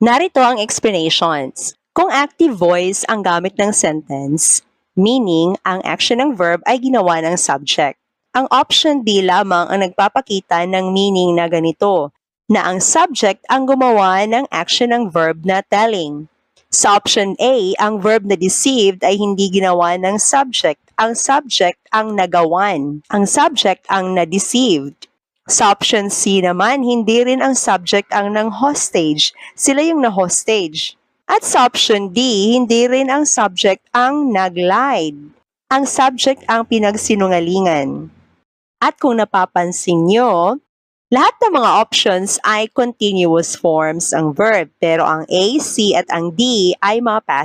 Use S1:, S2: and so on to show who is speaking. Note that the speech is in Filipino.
S1: Narito ang explanations. Kung active voice ang gamit ng sentence, meaning ang action ng verb ay ginawa ng subject. Ang option D lamang ang nagpapakita ng meaning na ganito, na ang subject ang gumawa ng action ng verb na telling. Sa option A, ang verb na deceived ay hindi ginawa ng subject. Ang subject ang nagawan. Ang subject ang na-deceived. Sa option C naman, hindi rin ang subject ang nang-hostage. Sila yung na-hostage. At sa option D, hindi rin ang subject ang nag-lied. Ang subject ang pinagsinungalingan. At kung napapansin nyo, lahat ng mga options ay continuous forms ang verb, pero ang A, C at ang D ay mga past